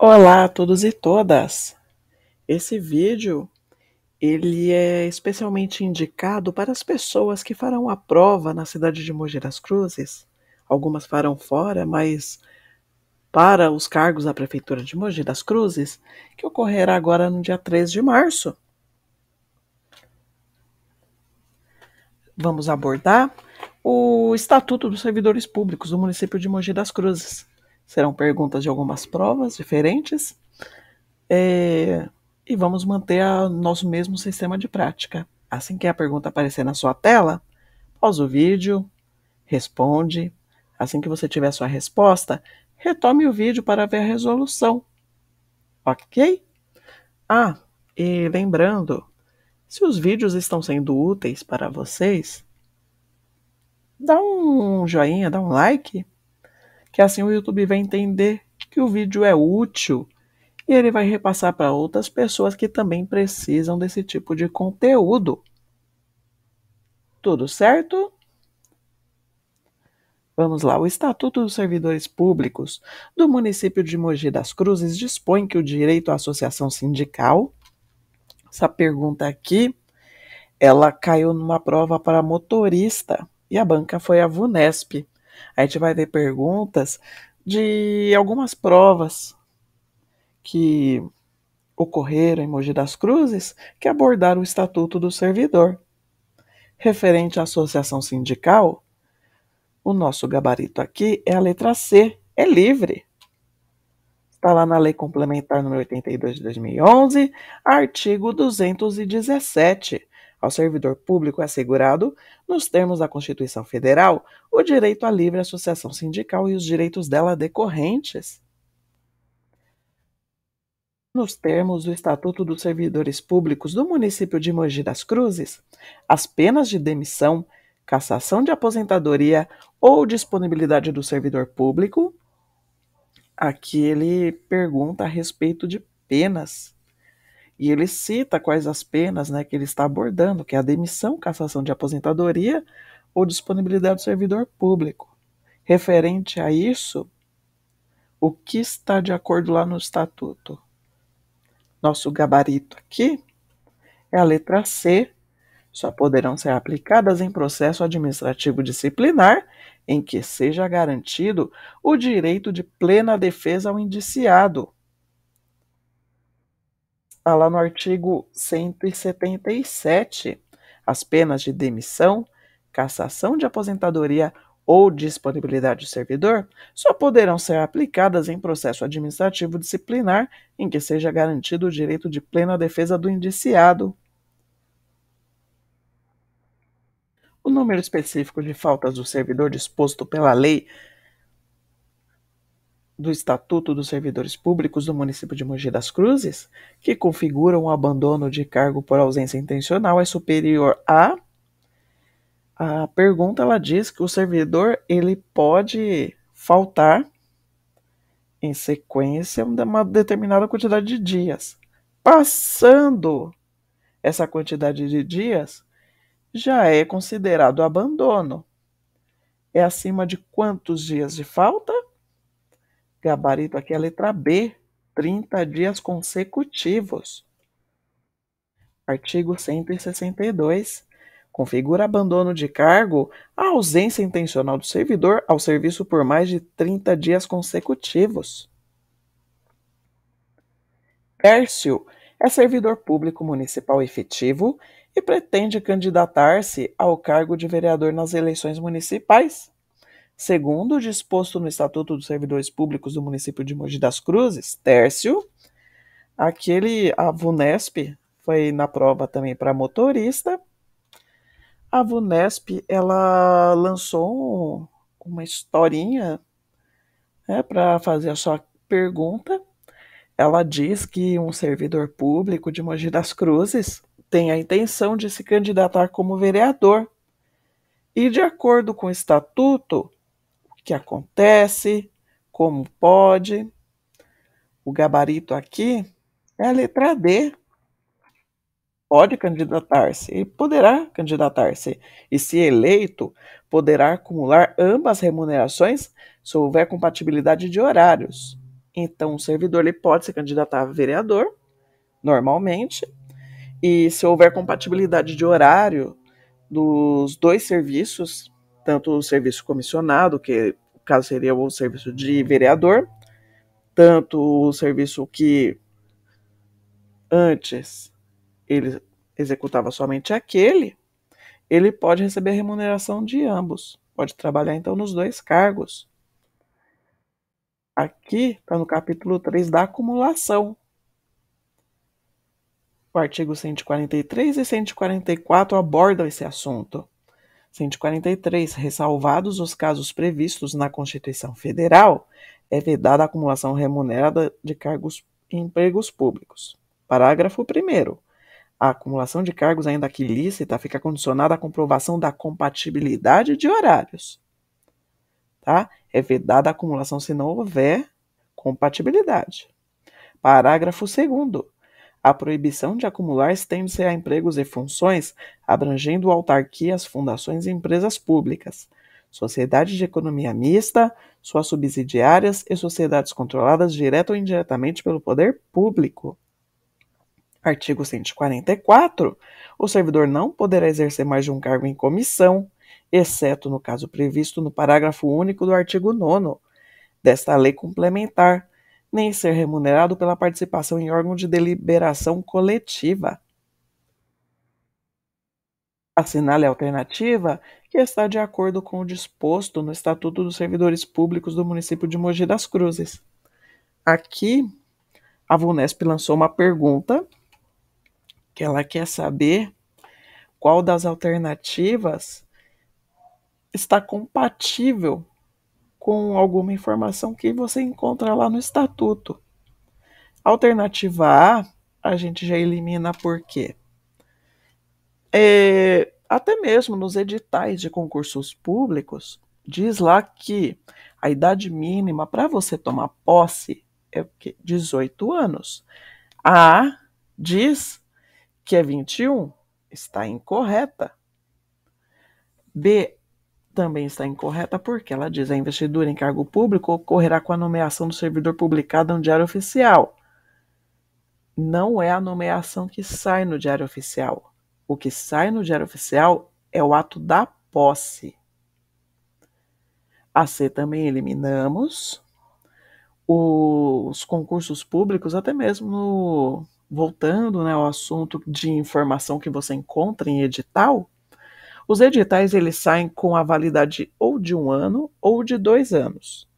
Olá a todos e todas! Esse vídeo ele é especialmente indicado para as pessoas que farão a prova na cidade de Mogi das Cruzes. Algumas farão fora, mas para os cargos da Prefeitura de Mogi das Cruzes, que ocorrerá agora no dia 3 de março. Vamos abordar o Estatuto dos Servidores Públicos do município de Mogi das Cruzes. Serão perguntas de algumas provas diferentes. E vamos manter nosso mesmo sistema de prática. Assim que a pergunta aparecer na sua tela, pausa o vídeo, responde. Assim que você tiver sua resposta, retome o vídeo para ver a resolução. Ok? E lembrando, se os vídeos estão sendo úteis para vocês, dá um joinha, dá um like, que assim o YouTube vai entender que o vídeo é útil e ele vai repassar para outras pessoas que também precisam desse tipo de conteúdo. Tudo certo? Vamos lá. O Estatuto dos Servidores Públicos do município de Mogi das Cruzes dispõe que o direito à associação sindical. Essa pergunta aqui, ela caiu numa prova para motorista e a banca foi a VUNESP. A gente vai ver perguntas de algumas provas que ocorreram em Mogi das Cruzes que abordaram o Estatuto do Servidor. Referente à associação sindical, o nosso gabarito aqui é a letra C, é livre. Está lá na Lei Complementar número 82 de 2011, artigo 217. Ao servidor público é assegurado, nos termos da Constituição Federal, o direito à livre associação sindical e os direitos dela decorrentes. Nos termos do Estatuto dos Servidores Públicos do município de Mogi das Cruzes, as penas de demissão, cassação de aposentadoria ou disponibilidade do servidor público. Aqui ele pergunta a respeito de penas. E ele cita quais as penas, que ele está abordando, que é a demissão, cassação de aposentadoria ou disponibilidade do servidor público. Referente a isso, o que está de acordo lá no Estatuto? Nosso gabarito aqui é a letra C. Só poderão ser aplicadas em processo administrativo disciplinar em que seja garantido o direito de plena defesa ao indiciado. Está lá no artigo 177. As penas de demissão, cassação de aposentadoria ou disponibilidade do servidor só poderão ser aplicadas em processo administrativo disciplinar em que seja garantido o direito de plena defesa do indiciado. O número específico de faltas do servidor disposto pela lei do Estatuto dos Servidores Públicos do município de Mogi das Cruzes, que configuram o abandono de cargo por ausência intencional, é superior a... A pergunta ela diz que o servidor ele pode faltar em sequência de uma determinada quantidade de dias. Passando essa quantidade de dias, já é considerado abandono. É acima de quantos dias de falta? Gabarito aqui é a letra B, 30 dias consecutivos. Artigo 162. Configura abandono de cargo a ausência intencional do servidor ao serviço por mais de 30 dias consecutivos. Tércio é servidor público municipal efetivo e pretende candidatar-se ao cargo de vereador nas eleições municipais. Segundo o disposto no Estatuto dos Servidores Públicos do município de Mogi das Cruzes, Tércio, a VUNESP foi na prova também para motorista. A VUNESP, ela lançou uma historinha, para fazer a sua pergunta. Ela diz que um servidor público de Mogi das Cruzes tem a intenção de se candidatar como vereador. E de acordo com o estatuto, o que acontece, como pode, o gabarito aqui é a letra D. Pode candidatar-se e poderá candidatar-se. E se eleito, poderá acumular ambas remunerações se houver compatibilidade de horários. Então, o servidor ele pode se candidatar a vereador, normalmente, e se houver compatibilidade de horário dos dois serviços, tanto o serviço comissionado, que no caso seria o serviço de vereador, tanto o serviço que antes ele executava somente aquele, ele pode receber a remuneração de ambos. Pode trabalhar então nos dois cargos. Aqui está no capítulo 3 da acumulação. O artigo 143 e 144 abordam esse assunto. 143. Ressalvados os casos previstos na Constituição Federal, é vedada a acumulação remunerada de cargos e empregos públicos. Parágrafo 1º. A acumulação de cargos, ainda que ilícita, fica condicionada à comprovação da compatibilidade de horários. Tá? É vedada a acumulação se não houver compatibilidade. Parágrafo 2º. A proibição de acumular estende-se a empregos e funções abrangendo autarquias, fundações e empresas públicas, sociedades de economia mista, suas subsidiárias e sociedades controladas direta ou indiretamente pelo poder público. Artigo 144. O servidor não poderá exercer mais de um cargo em comissão, exceto no caso previsto no parágrafo único do artigo 9º desta lei complementar, nem ser remunerado pela participação em órgão de deliberação coletiva. Assinale a alternativa que está de acordo com o disposto no Estatuto dos Servidores Públicos do município de Mogi das Cruzes. Aqui, a VUNESP lançou uma pergunta que ela quer saber qual das alternativas está compatível com alguma informação que você encontra lá no Estatuto. Alternativa A gente já elimina por quê? Até mesmo nos editais de concursos públicos, diz lá que a idade mínima para você tomar posse é 18 anos. A A diz que é 21, está incorreta. B também está incorreta porque ela diz que a investidura em cargo público ocorrerá com a nomeação do servidor publicada no Diário Oficial. Não é a nomeação que sai no Diário Oficial. O que sai no Diário Oficial é o ato da posse. A C também eliminamos. Os concursos públicos, até mesmo voltando, né, ao assunto de informação que você encontra em edital, os editais eles saem com a validade ou de 1 ano ou de 2 anos.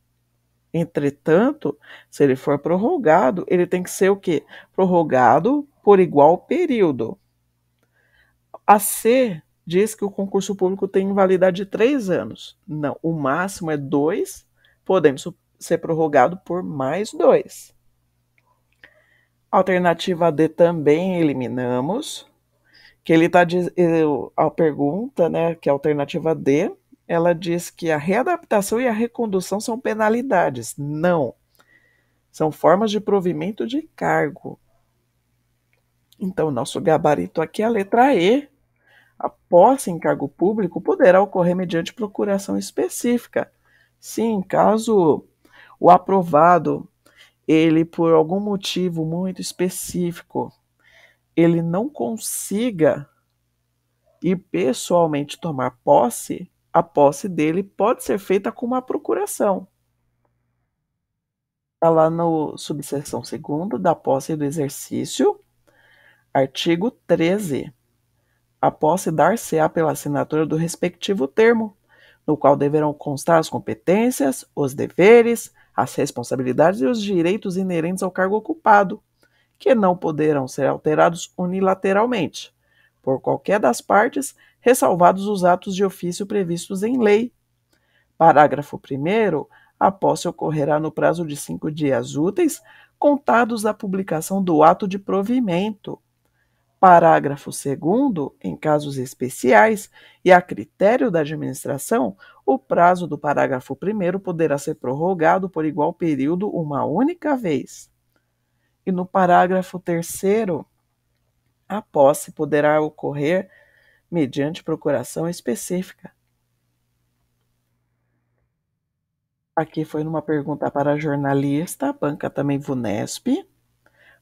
Entretanto, se ele for prorrogado, ele tem que ser o quê? Prorrogado por igual período. A C diz que o concurso público tem validade de 3 anos. Não, o máximo é 2, podemos ser prorrogado por mais 2. Alternativa D também eliminamos, que ele está a pergunta, né, que é a alternativa D, ela diz que a readaptação e a recondução são penalidades. Não. São formas de provimento de cargo. Então, nosso gabarito aqui é a letra E. A posse em cargo público poderá ocorrer mediante procuração específica. Sim, caso o aprovado, ele por algum motivo muito específico, ele não consiga ir pessoalmente tomar posse, a posse dele pode ser feita com uma procuração. Está lá no subseção 2ª da posse do exercício, artigo 13. A posse dar-se-á pela assinatura do respectivo termo, no qual deverão constar as competências, os deveres, as responsabilidades e os direitos inerentes ao cargo ocupado, que não poderão ser alterados unilateralmente, por qualquer das partes, ressalvados os atos de ofício previstos em lei. Parágrafo 1º. A posse ocorrerá no prazo de 5 dias úteis, contados da publicação do ato de provimento. Parágrafo 2º. Em casos especiais e a critério da administração, o prazo do parágrafo 1º poderá ser prorrogado por igual período uma única vez. E no parágrafo 3º, a posse poderá ocorrer mediante procuração específica. Aqui foi numa pergunta para a jornalista, banca também VUNESP.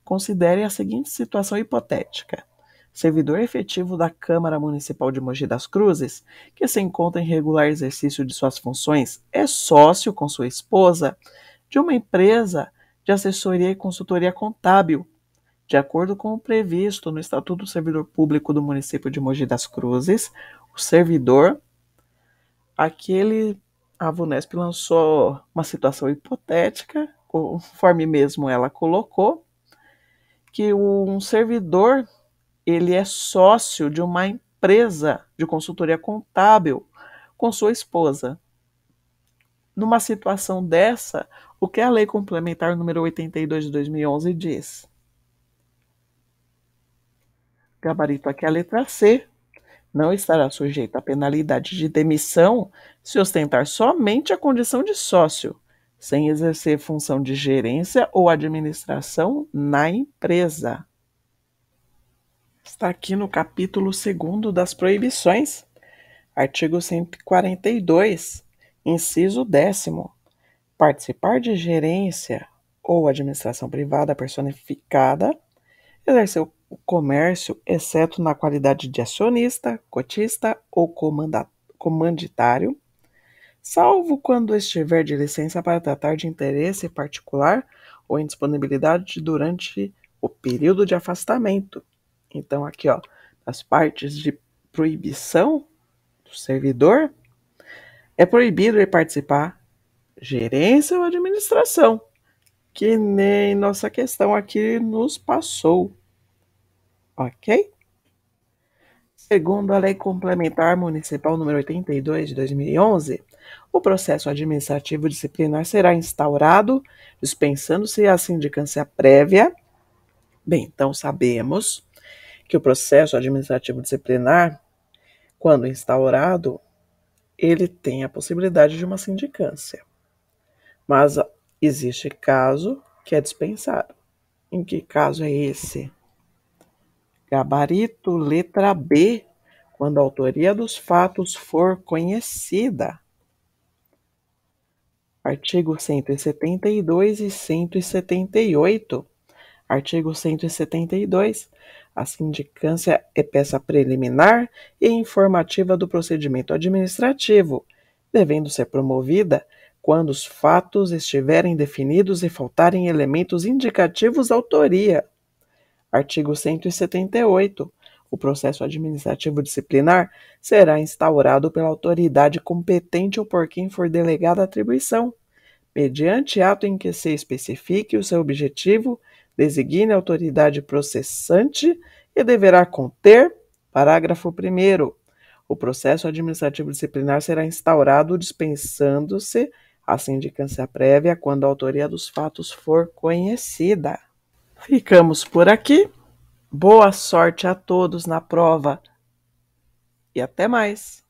Considere a seguinte situação hipotética. Servidor efetivo da Câmara Municipal de Mogi das Cruzes, que se encontra em regular exercício de suas funções, é sócio com sua esposa de uma empresa de assessoria e consultoria contábil, de acordo com o previsto no Estatuto do Servidor Público do município de Mogi das Cruzes. O servidor, a VUNESP lançou uma situação hipotética, conforme mesmo ela colocou, que um servidor ele é sócio de uma empresa de consultoria contábil com sua esposa. Numa situação dessa, o que a Lei Complementar número 82 de 2011 diz? Gabarito aqui é a letra C. Não estará sujeito à penalidade de demissão se ostentar somente a condição de sócio, sem exercer função de gerência ou administração na empresa. Está aqui no capítulo 2º das proibições, artigo 142, inciso 10º. Participar de gerência ou administração privada personificada, exercer o comércio, exceto na qualidade de acionista, cotista ou comanditário, salvo quando estiver de licença para tratar de interesse particular ou indisponibilidade durante o período de afastamento. Então, aqui, ó, as partes de proibição do servidor, é proibido ele participar gerência ou administração, que nem nossa questão aqui nos passou, ok? Segundo a Lei Complementar Municipal número 82 de 2011, o processo administrativo disciplinar será instaurado dispensando-se a sindicância prévia. Bem, então sabemos que o processo administrativo disciplinar, quando instaurado, ele tem a possibilidade de uma sindicância. Mas existe caso que é dispensado. Em que caso é esse? Gabarito, letra B, quando a autoria dos fatos for conhecida. Artigo 172 e 178. Artigo 172. A sindicância é peça preliminar e informativa do procedimento administrativo, devendo ser promovida quando os fatos estiverem definidos e faltarem elementos indicativos da autoria. Artigo 178. O processo administrativo disciplinar será instaurado pela autoridade competente ou por quem for delegada a atribuição, mediante ato em que se especifique o seu objetivo, designe a autoridade processante e deverá conter, parágrafo 1º, o processo administrativo disciplinar será instaurado dispensando-se a sindicância prévia quando a autoria dos fatos for conhecida. Ficamos por aqui. Boa sorte a todos na prova e até mais!